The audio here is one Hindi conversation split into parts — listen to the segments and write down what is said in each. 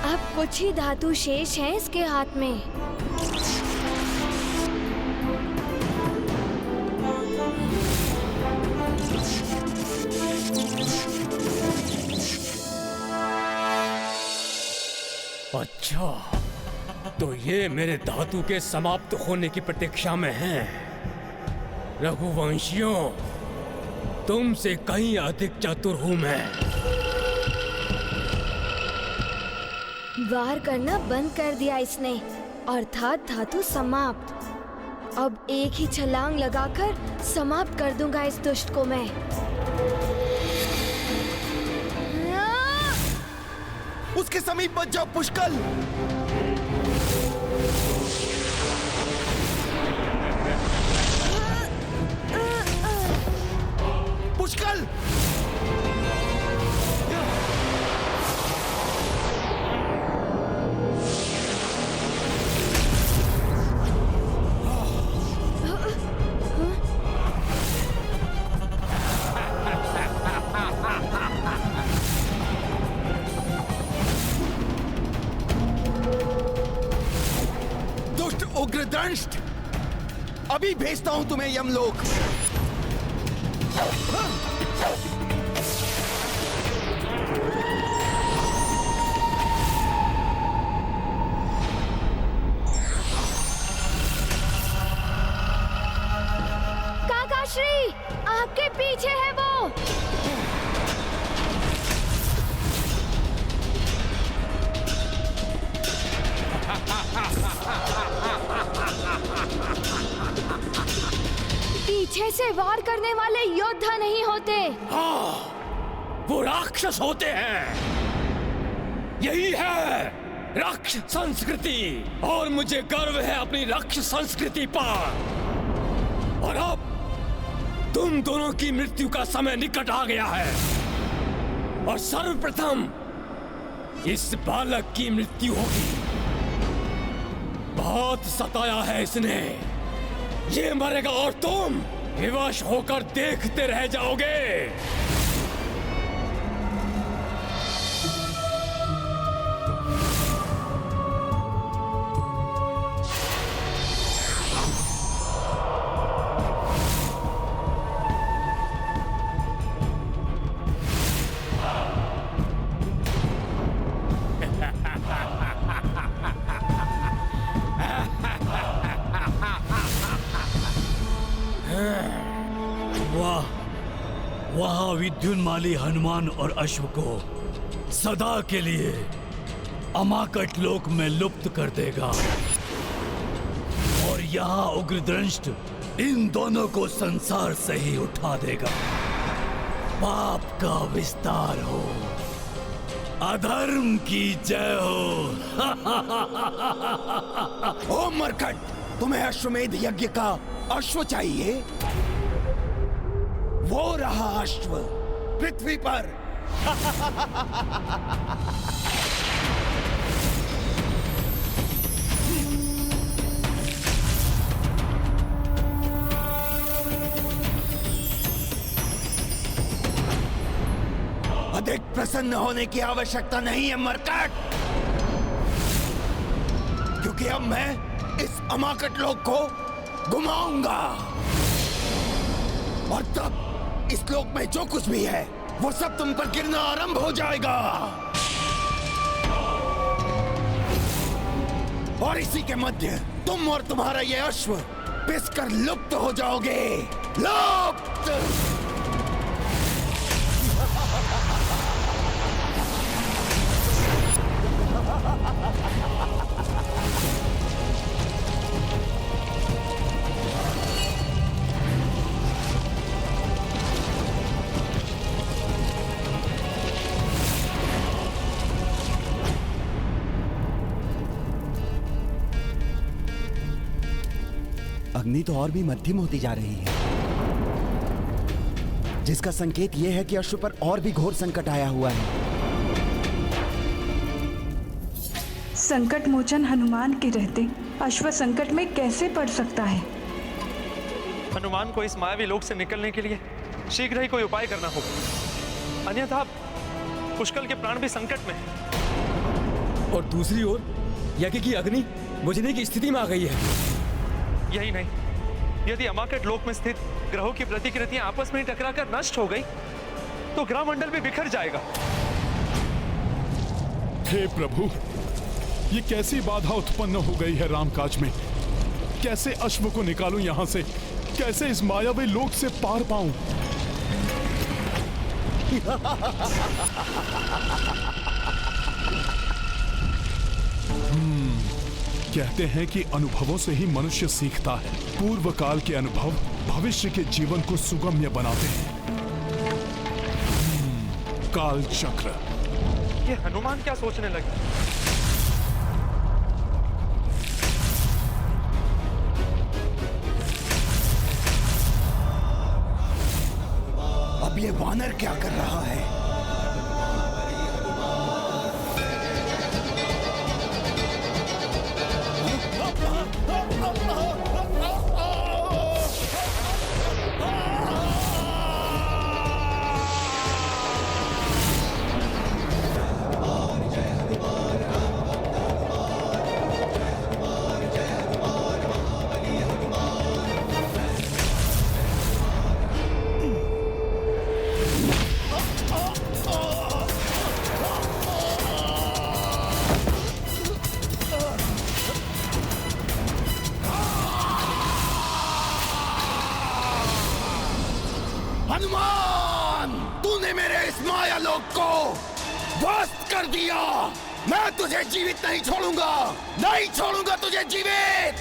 अब कुछ ही धातु शेष हैं इसके हाथ में। अच्छा, तो ये मेरे धातु के समाप्त होने की प्रतीक्षा में हैं। रघुवंशियों, तुमसे कहीं अधिक चतुर हूं मैं। वार करना बंद कर दिया इसने, अर्थात धातु समाप्त। अब एक ही छलांग लगाकर समाप्त कर दूंगा इस दुष्ट को मैं। उसके समीप मत जाओ पुष्कल। पुष्कल! उग्रदंष्ट, अभी भेजता हूं तुम्हें यमलोक। काकाश्री, आपके पीछे है वो। पीछे से वार करने वाले योद्धा नहीं होते। हाँ, वो राक्षस होते हैं। यही है राक्षस संस्कृति, और मुझे गर्व है अपनी राक्षस संस्कृति पर। और अब तुम दोनों की मृत्यु का समय निकट आ गया है, और सर्वप्रथम इस बालक की मृत्यु होगी। बहुत सताया है इसने, ये मरेगा और तुम विवश होकर देखते रह जाओगे। वहां विद्युन्माली हनुमान और अश्व को सदा के लिए अमाकट लोक में लुप्त कर देगा, और यहाँ उग्रदंष्ट इन दोनों को संसार से ही उठा देगा। पाप का विस्तार हो, अधर्म की जय हो। ओ मरकट, तुम्हें अश्वमेध यज्ञ का अश्व चाहिए? वो रहा अश्व पृथ्वी पर। अधिक प्रसन्न होने की आवश्यकता नहीं है मरकट, क्योंकि अब मैं इस अमाकट लोक को घुमाऊंगा, और तब इस लोक में जो कुछ भी है वो सब तुम पर गिरना आरंभ हो जाएगा, और इसी के मध्य तुम और तुम्हारा ये अश्व पिसकर लुप्त हो जाओगे। लुप्त! अग्नि तो और भी मध्यम होती जा रही है, जिसका संकेत यह है कि अश्व पर और भी घोर संकट आया हुआ है। संकट मोचन हनुमान के रहते अश्व संकट में कैसे पड़ सकता है? हनुमान को इस मायावी लोक से निकलने के लिए शीघ्र ही कोई उपाय करना होगा, अन्यथा पुष्कल के प्राण भी संकट में हैं। और दूसरी ओर यज्ञ की अग्नि बुझने की स्थिति में आ गई है। यही नहीं, यदि अमाकट लोक में स्थित ग्रहों की प्रतिकृतियां आपस में टकराकर नष्ट हो गई तो ग्रह मंडल भी बिखर जाएगा। हे प्रभु, ये कैसी बाधा उत्पन्न हो गई है रामकाज में। कैसे अश्व को निकालूं यहां से, कैसे इस मायावी लोक से पार पाऊं। कहते हैं कि अनुभवों से ही मनुष्य सीखता है। पूर्व काल के अनुभव भविष्य के जीवन को सुगम्य बनाते हैं। काल चक्र। ये हनुमान क्या सोचने लगे? अब ये वानर क्या कर रहा है? हनुमान, तूने मेरे इस माया लोक को ध्वस्त कर दिया। मैं तुझे जीवित नहीं छोड़ूंगा, नहीं छोड़ूंगा तुझे जीवित।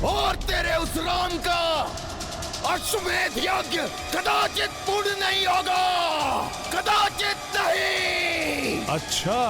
और तेरे उस राम का अश्वमेध यज्ञ कदाचित पूर्ण नहीं होगा, कदाचित नहीं। अच्छा,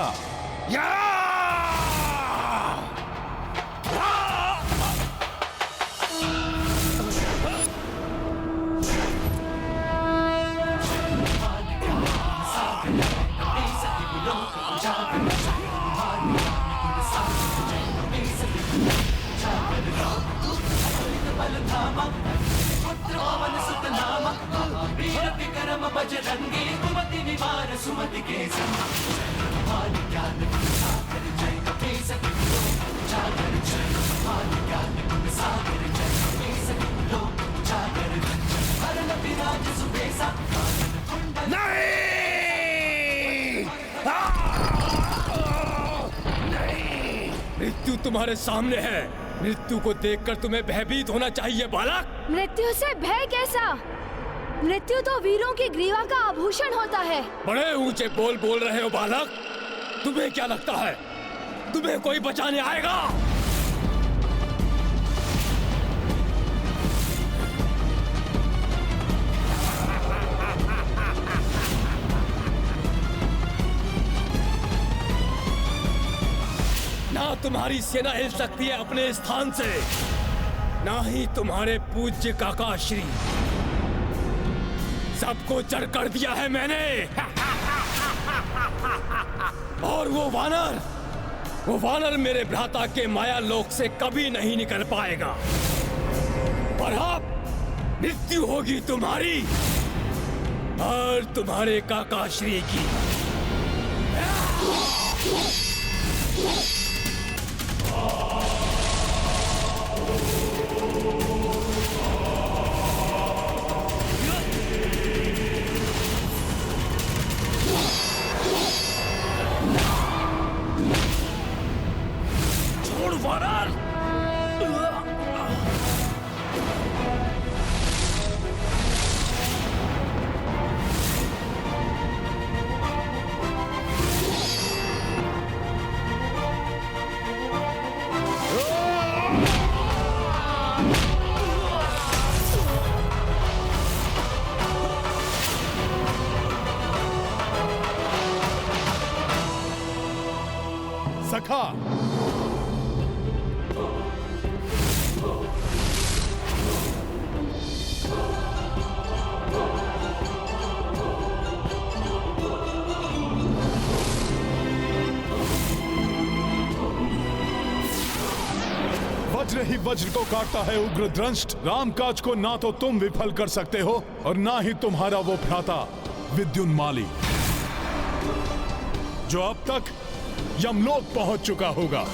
मृत्यु तुम्हारे सामने है। मृत्यु को देखकर तुम्हें भयभीत होना चाहिए बालक। मृत्यु से भय कैसा? मृत्यु तो वीरों की ग्रीवा का आभूषण होता है। बड़े ऊंचे बोल बोल रहे हो बालक। तुम्हें क्या लगता है तुम्हें कोई बचाने आएगा? ना तुम्हारी सेना हिल सकती है अपने स्थान से, ना ही तुम्हारे पूज्य काका श्री। सबको जड़ कर दिया है मैंने। और वो वानर मेरे भ्राता के माया लोक से कभी नहीं निकल पाएगा। पर अब मृत्यु होगी तुम्हारी और तुम्हारे काका श्री की। छोड़ वानर। सखा, वज्र ही वज्र को काटता है उग्र दंष्ट। रामकाज को ना तो तुम विफल कर सकते हो और ना ही तुम्हारा वो भ्राता विद्युन्माली, जो अब तक यमलोक पहुंच चुका होगा।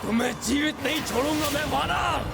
तुम्हें जीवित नहीं छोड़ूंगा मैं वानर।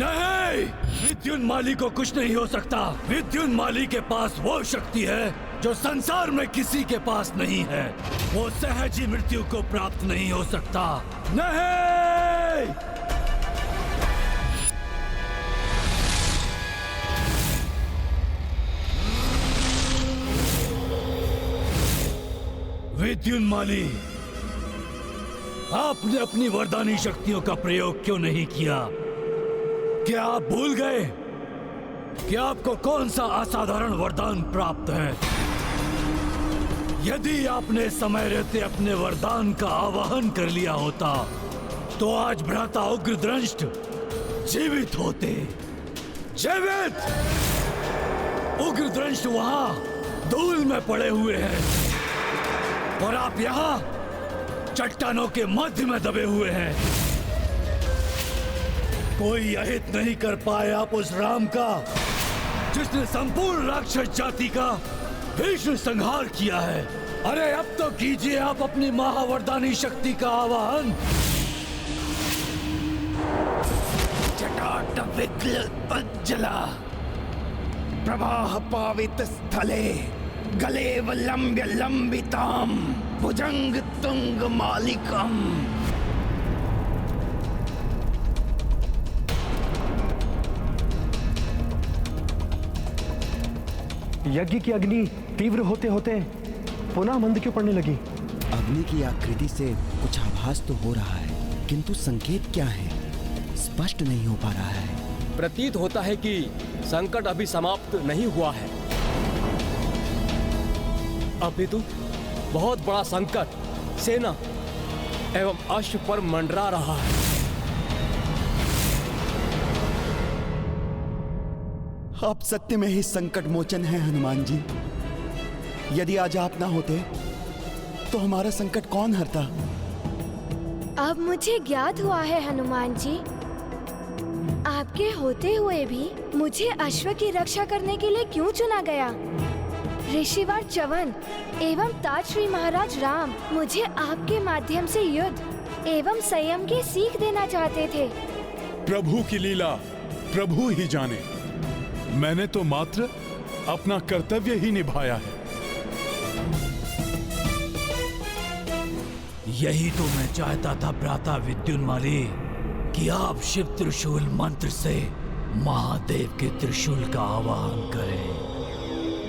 नहीं, विद्युन्माली को कुछ नहीं हो सकता। विद्युन्माली के पास वो शक्ति है जो संसार में किसी के पास नहीं है। वो सहज ही मृत्यु को प्राप्त नहीं हो सकता। नहीं, विद्युन्माली, आपने अपनी वरदानी शक्तियों का प्रयोग क्यों नहीं किया? क्या आप भूल गए कि आपको कौन सा असाधारण वरदान प्राप्त है? यदि आपने समय रहते अपने वरदान का आवाहन कर लिया होता तो आज भ्राता उग्रदंष्ट जीवित होते। जीवित! उग्रदंष्ट वहां धूल में पड़े हुए हैं और आप यहां चट्टानों के मध्य में दबे हुए हैं। कोई अहित नहीं कर पाए आप उस राम का जिसने संपूर्ण राक्षस जाति का भीषण संहार किया है। अरे अब तो कीजिए आप अपनी महावरदानी शक्ति का आवाहन। जटाटविक्लपज्जला प्रवाह पावित स्थले गले वलंब्य लंबिताम भुजंग तुंग मालिकम। यज्ञ की अग्नि तीव्र होते होते पुनः मंद क्यों पड़ने लगी? अग्नि की आकृति से कुछ आभास तो हो रहा है, किंतु संकेत क्या है स्पष्ट नहीं हो पा रहा है। प्रतीत होता है कि संकट अभी समाप्त नहीं हुआ है। अपितु बहुत बड़ा संकट सेना एवं अश्व पर मंडरा रहा है। आप सत्य में ही संकट मोचन है हनुमान जी। यदि आज आप ना होते तो हमारा संकट कौन हरता? अब मुझे ज्ञात हुआ है हनुमान जी, आपके होते हुए भी मुझे अश्व की रक्षा करने के लिए क्यों चुना गया? ऋषिवर च्यवन एवं तात श्री महाराज राम मुझे आपके माध्यम से युद्ध एवं संयम की सीख देना चाहते थे। प्रभु की लीला प्रभु ही जाने। मैंने तो मात्र अपना कर्तव्य ही निभाया है। यही तो मैं चाहता था भ्राता विद्युन्माली कि आप शिव त्रिशूल मंत्र से महादेव के त्रिशूल का आवाहन करें।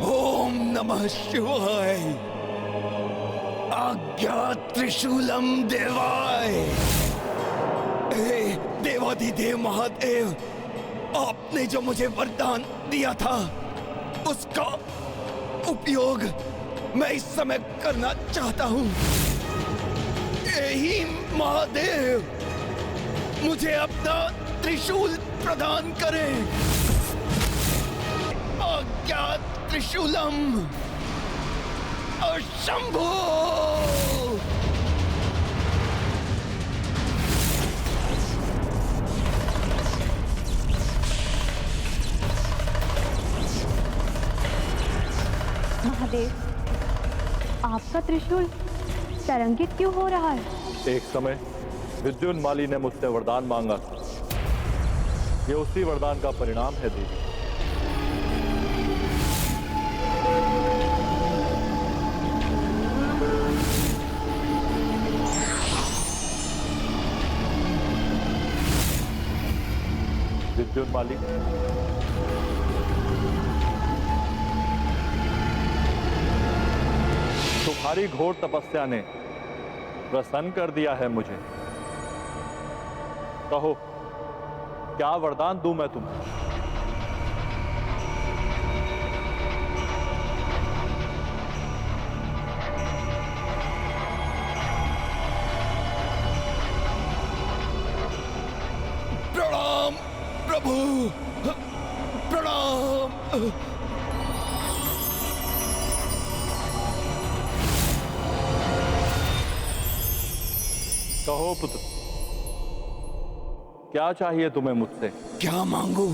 ओम नमः शिवाय। आज्ञा त्रिशूलम देवाय। हे देवाधिदेव महादेव, आपने जो मुझे वरदान दिया था उसका उपयोग मैं इस समय करना चाहता हूँ। यही महादेव मुझे अपना त्रिशूल प्रदान करें। आज्ञा त्रिशूलम अशंभो। महादेव, आपका त्रिशूल तरंगित क्यों हो रहा है? एक समय विद्युन्माली ने मुझसे वरदान मांगा, ये उसी वरदान का परिणाम है देवी। विद्युन्माली, तुम्हारी घोर तपस्या ने प्रसन्न कर दिया है मुझे। कहो, क्या वरदान दूं मैं तुम्हें? प्रणाम प्रभु, प्रणाम। कहो पुत्र, क्या चाहिए तुम्हें मुझसे? क्या मांगू?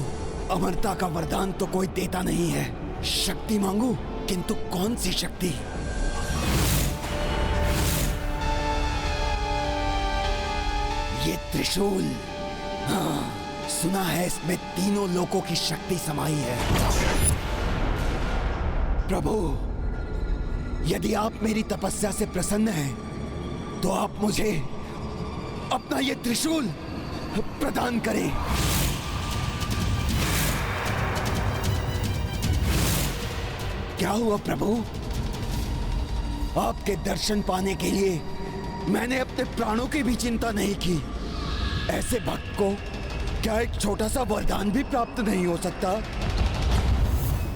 अमरता का वरदान तो कोई देता नहीं है। शक्ति मांगू, किंतु कौन सी शक्ति? ये त्रिशूल, हाँ, सुना है इसमें तीनों लोकों की शक्ति समाई है। प्रभु, यदि आप मेरी तपस्या से प्रसन्न हैं, तो आप मुझे अपना ये त्रिशूल प्रदान करें। क्या हुआ प्रभु? आपके दर्शन पाने के लिए मैंने अपने प्राणों की भी चिंता नहीं की। ऐसे भक्त को क्या एक छोटा सा वरदान भी प्राप्त नहीं हो सकता?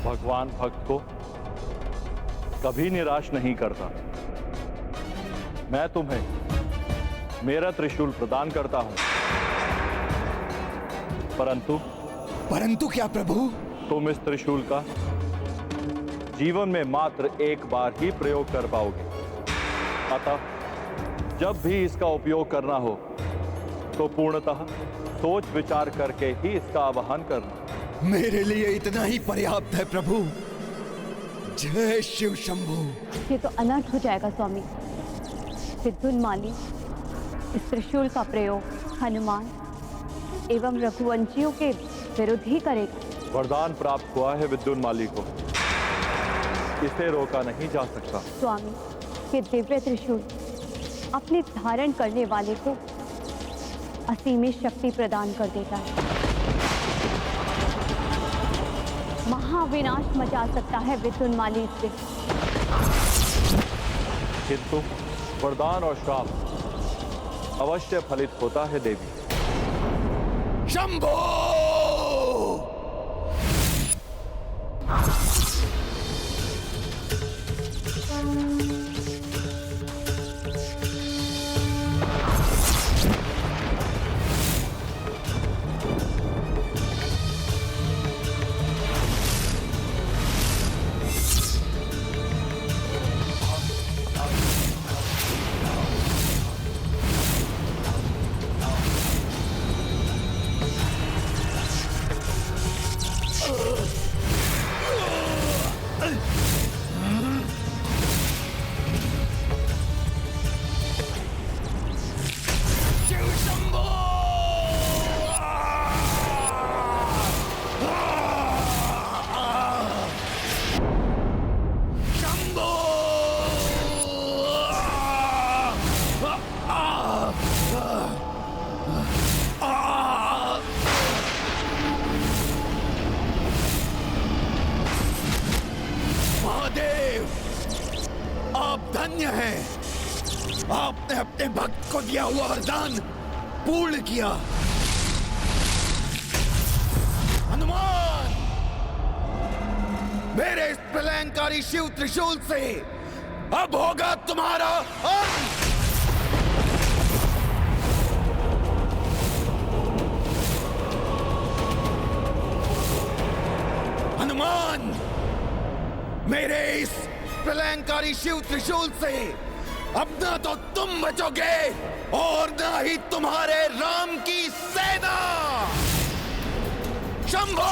भगवान भक्त को कभी निराश नहीं करता। मैं तुम्हें मेरा त्रिशूल प्रदान करता हूं, परंतु क्या प्रभु? तुम इस त्रिशूल का जीवन में मात्र एक बार ही प्रयोग कर पाओगे। अतः जब भी इसका उपयोग करना हो तो पूर्णतः सोच विचार करके ही इसका आवाहन करना। मेरे लिए इतना ही पर्याप्त है प्रभु। जय शिव शंभू। ये तो अनर्थ हो जाएगा स्वामी। विद्युन्माली इस त्रिशूल का प्रयोग हनुमान एवं रघुवंशियों के विरुद्ध ही करेगा। वरदान प्राप्त हुआ है विद्युन्माली को, इसे रोका नहीं जा सकता। स्वामी, ये दिव्य त्रिशूल अपने धारण करने वाले को असीमित शक्ति प्रदान कर देता है। महाविनाश मचा सकता है विद्युन्माली से। किंतु वरदान और श्राप अवश्य फलित होता है देवी। शंभो! धन्य है, आपने अपने भक्त को दिया हुआ वरदान पूर्ण किया। हनुमान, मेरे इस प्रलयंकारी शिव त्रिशूल से अब होगा तुम्हारा अंत। हनुमान, मेरे इस प्रलयंकारी शिव त्रिशूल से अब ना तो तुम बचोगे और ना ही तुम्हारे राम की सेना। शंभो!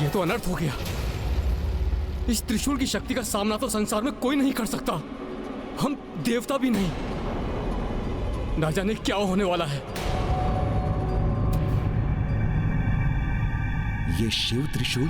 ये तो अनर्थ हो गया। इस त्रिशूल की शक्ति का सामना तो संसार में कोई नहीं कर सकता, हम देवता भी नहीं। ना जाने क्या होने वाला है। ये शिव त्रिशूल